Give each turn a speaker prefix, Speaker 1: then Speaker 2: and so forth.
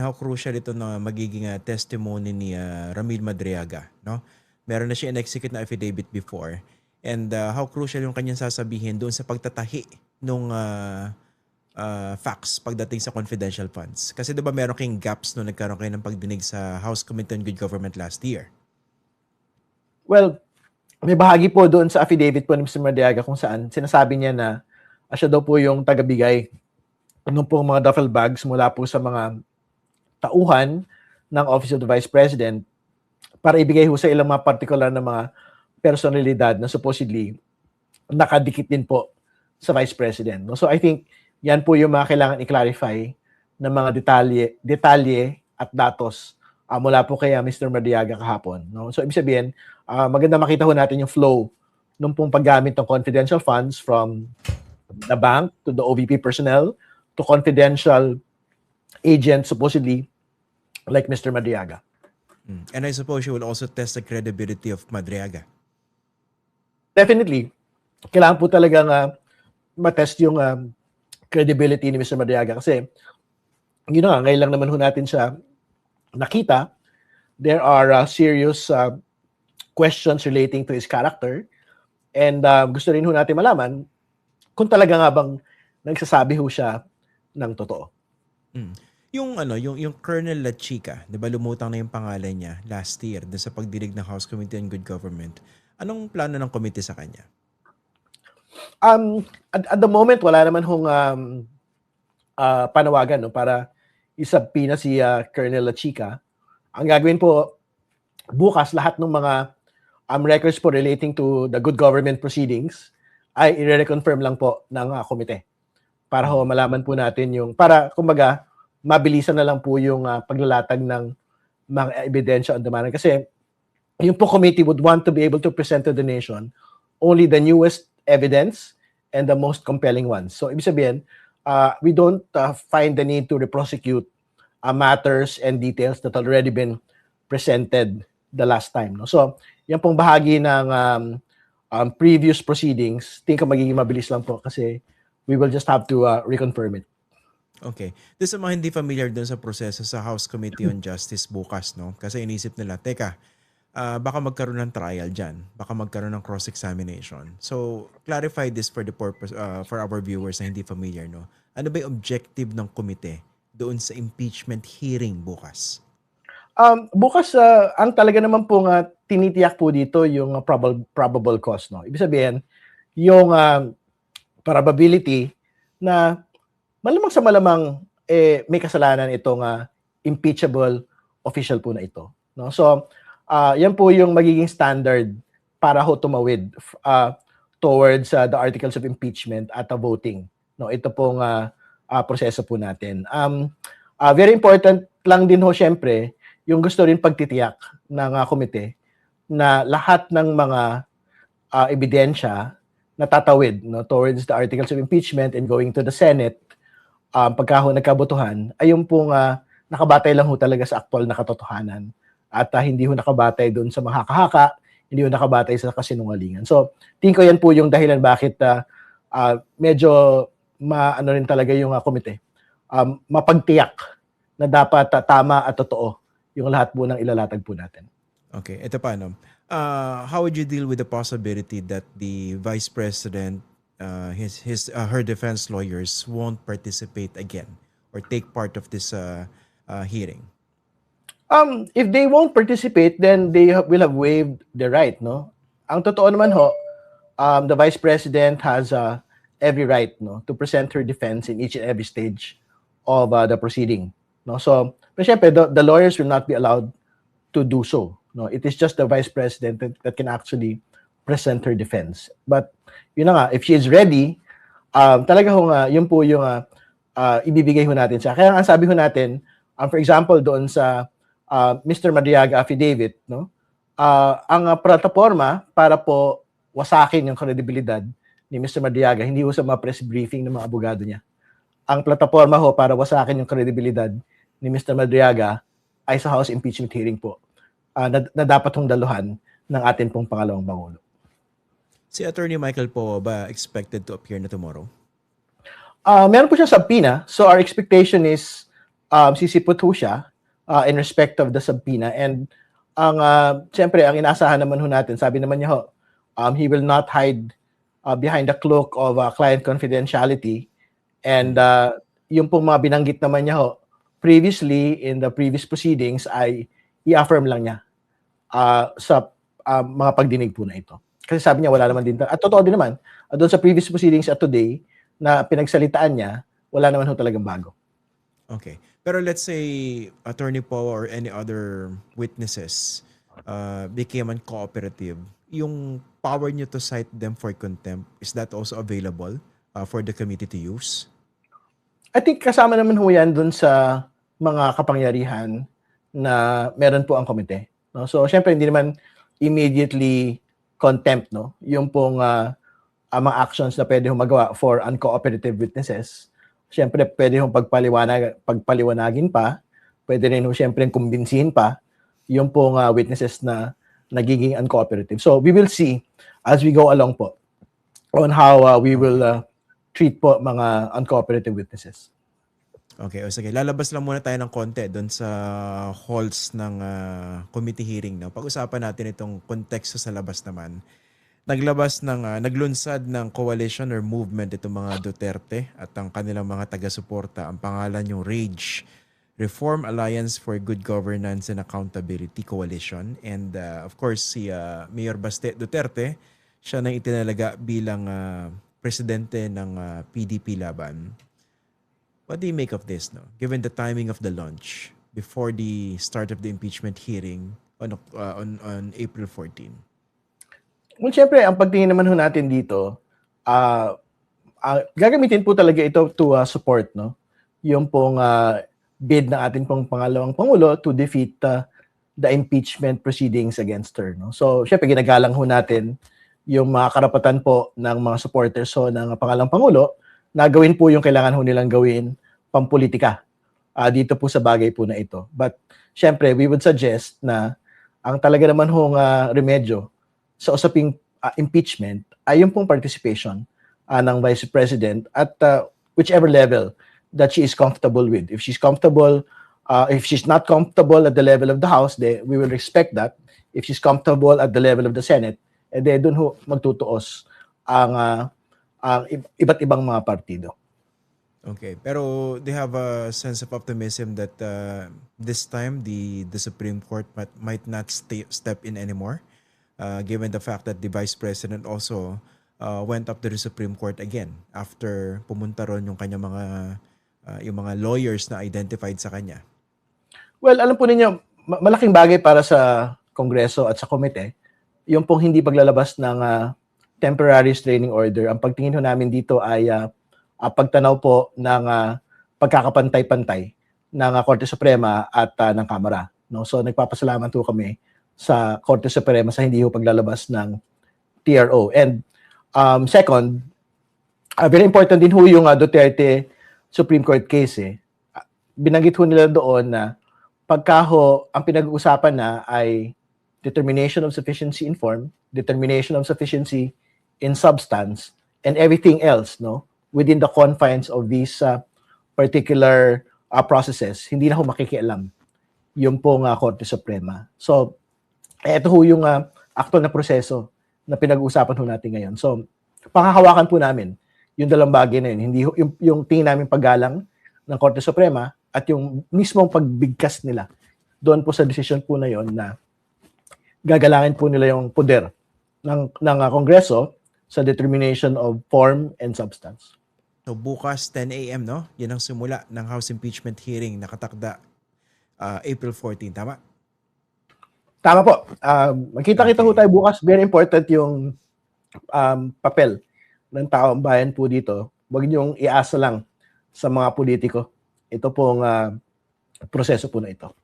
Speaker 1: how crucial ito na magiging testimony ni Ramil Madriaga, no? Meron na siya in-execute na affidavit before, and how crucial yung kanyang sasabihin doon sa pagtatahi nung facts pagdating sa confidential funds. Kasi 'di ba meron kayong gaps nung nagkaroon kayo ng pagdinig sa House Committee on Good Government last year?
Speaker 2: Well, may bahagi po doon sa affidavit po ni Mr. Madriaga kung saan sinasabi niya na siya daw po yung tagabigay ng pong mga duffel bags mula po sa mga tauhan ng Office of the Vice President para ibigay ho sa ilang mga particular na mga personalidad na supposedly nakadikit din po sa Vice President. No? So I think yan po yung mga kailangan i-clarify ng mga detalye at datos mula po kay Mr. Madriaga kahapon. No? So ibig sabihin, maganda makita ho natin yung flow ng pong paggamit ng confidential funds from the bank to the OVP personnel to confidential agent supposedly like Mr. Madriaga.
Speaker 1: And I suppose you will also test the credibility of Madriaga.
Speaker 2: Definitely. Kailangan po talagang matest yung credibility ni Mr. Madriaga kasi yun nga, ngayon lang naman ho natin siya nakita. There are serious questions relating to his character and gusto rin ho natin malaman kung talaga nga bang nagsasabi ho siya ng totoo.
Speaker 1: Yung Colonel La Chica, 'di ba lumutang na yung pangalan niya last year doon sa pagdinig ng House Committee on Good Government. Anong plano ng committee sa kanya?
Speaker 2: At the moment wala naman hong panawagan no para isubpoena si Colonel La Chica. Ang gagawin po bukas lahat ng mga records po relating to the good government proceedings ay i-reconfirm lang po ng komite para ho malaman po natin yung para kumbaga mabilisan na lang po yung paglalatag ng mga ebidensya on the matter. Kasi yung po committee would want to be able to present to the nation only the newest evidence and the most compelling ones. So, ibig sabihin, we don't find the need to reprosecute matters and details that already been presented the last time. No? So, yan pong bahagi ng previous proceedings. Tingin ko magiging mabilis lang po kasi we will just have to reconfirm it.
Speaker 1: Okay. Doon sa mga hindi familiar doon sa proseso sa House Committee on Justice bukas, no? Kasi inisip nila, teka, baka magkaroon ng trial dyan. Baka magkaroon ng cross-examination. So, clarify this for the purpose, for our viewers na hindi familiar, no? Ano ba yung objective ng komite doon sa impeachment hearing bukas?
Speaker 2: Bukas, ang talaga naman pong tinitiyak po dito yung probable cause, no? Ibig sabihin, yung probability na malamang sa malamang may kasalanan itong impeachable official po na ito. No? So, yan po yung magiging standard para ho tumawid towards the articles of impeachment at voting. No? Ito pong proseso po natin. Very important lang din ho syempre yung gusto rin pagtitiyak ng komite na lahat ng mga ebidensya na tatawid no, towards the articles of impeachment and going to the Senate pagka ho nagkabotohan ay yung pong nakabatay lang ho talaga sa aktual na katotohanan at hindi ho nakabatay doon sa mga haka-haka, hindi ho nakabatay sa kasinungalingan. So, tingin ko yan po yung dahilan bakit medyo ano rin talaga yung komite. Mapagtiyak na dapat tama at totoo yung lahat po ng ilalatag po natin.
Speaker 1: Okay, ito pa no. How would you deal with the possibility that the Vice President her defense lawyers won't participate again or take part of this hearing?
Speaker 2: If they won't participate, then they will have waived the right, no? Ang totoo naman ho, the Vice President has every right, no, to present her defense in each and every stage of the proceeding, no? So, but syempre, the lawyers will not be allowed to do so, no? It is just the Vice President that can actually present her defense. But yun na nga, if she is ready, talaga ho nga, yun po yung ibibigay ho natin siya. Kaya ang sabi ho natin, for example, doon sa Mr. Madriaga affidavit, no? Ang plataforma para po wasakin yung kredibilidad ni Mr. Madriaga, hindi ho sa mga press briefing ng mga abogado niya. Ang plataforma ho para wasakin yung kredibilidad ni Mr. Madriaga ay sa House impeachment hearing po na dapat hong daluhan ng atin pong pangalawang Pangulo.
Speaker 1: Si Attorney Michael po ba expected to appear na tomorrow?
Speaker 2: Meron po siya subpoena. So our expectation is sisipot ho siya in respect of the subpoena. And siyempre, ang inaasahan naman ho natin, sabi naman niya ho, he will not hide behind the cloak of client confidentiality. And yung pong mga binanggit naman niya ho, previously, in the previous proceedings, ay i-affirm lang niya sa mga pagdinig po na ito. Kasi sabi niya, wala naman din. At totoo din naman, doon sa previous proceedings at today, na pinagsalitaan niya, wala naman ho talagang bago.
Speaker 1: Okay. Pero let's say Attorney Poe or any other witnesses became uncooperative. Yung power nyo to cite them for contempt, is that also available for the committee to use?
Speaker 2: I think kasama naman ho yan dun sa mga kapangyarihan na meron po ang komite. No? So, syempre, hindi naman immediately contempt, no? Yung pong mga actions na pwede hong magawa for uncooperative witnesses. Syempre, pwede hong pagpaliwanagin pa, pwede rin hong syempre kumbinsihin pa yung pong witnesses na nagiging uncooperative. So, we will see as we go along po on how we will treat po mga uncooperative witnesses.
Speaker 1: Okay, o sige. Lalabas lang muna tayo ng konti doon sa halls ng committee hearing. No? Pag-usapan natin itong konteksto sa labas naman. Naglunsad ng coalition or movement itong mga Duterte at ang kanilang mga taga-suporta. Ang pangalan yung RAGE, Reform Alliance for Good Governance and Accountability Coalition. And of course, si Mayor Baste Duterte, siya nang itinalaga bilang presidente ng PDP Laban. What do you make of this, no? Given the timing of the launch before the start of the impeachment hearing on April 14?
Speaker 2: Well, syempre, ang pagtingin naman ho natin dito, gagamitin po talaga ito to support, no? Yung pong bid ng ating pong pangalawang Pangulo to defeat the impeachment proceedings against her, no? So, syempre, ginagalang ho natin yung mga karapatan po ng mga supporters ho ng pangalawang Pangulo na gawin po yung kailangan ho nilang gawin pampolitika dito po sa bagay po na ito. But syempre, we would suggest na ang talaga naman hong remedyo sa usaping impeachment ay yung pong participation ng Vice President at whichever level that she is comfortable with. If she's comfortable, if she's not comfortable at the level of the House, we will respect that. If she's comfortable at the level of the Senate, doon ho magtutuos ang iba't ibang mga partido.
Speaker 1: Okay, pero they have a sense of optimism that this time the Supreme Court might not step in anymore, given the fact that the Vice President also went up to the Supreme Court again after pumunta ron yung kanya yung mga lawyers na identified sa kanya.
Speaker 2: Well, alam po ninyo, malaking bagay para sa Kongreso at sa komite yung pong hindi paglalabas ng temporary restraining order. Ang pagtingin ho namin dito ay pagtanaw po ng pagkakapantay-pantay ng Korte Suprema at ng Kamara. No? So nagpapasalamat ho kami sa Korte Suprema sa hindi ho paglalabas ng TRO. And second, very important din ho yung Duterte Supreme Court case. Binanggit ho nila doon na pagka ho ang pinag-uusapan na ay determination of sufficiency in form, determination of sufficiency in substance, and everything else, no, within the confines of these particular processes, hindi na ho makikialam yung pong Korte Suprema. So, ito ho yung actual na proseso na pinag-uusapan ho natin ngayon. So, panghahawakan po namin yung dalawang bagay na yun. Hindi ho, yung tingin namin paggalang ng Korte Suprema at yung mismong pagbigkas nila doon po sa decision po na yon na gagalangin po nila yung poder ng Kongreso sa determination of form and substance.
Speaker 1: So bukas 10 a.m. no? Yan ang simula ng House impeachment hearing nakatakda April 14, tama?
Speaker 2: Tama po. Magkita-kita ho tayo bukas. Very important yung papel ng taong bayan po dito. Huwag niyong iasa lang sa mga politiko. Ito pong proseso po na ito.